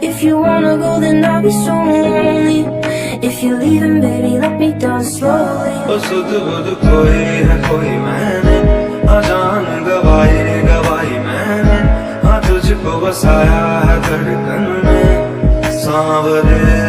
If you wanna go, then I'll be so lonely. If you're leaving, baby, let me down slowly. osudh budh खोई है खोई मैंने, अजान गवाई मैंने, हाँ तुझको बसाया है धड़कन में, सांवरे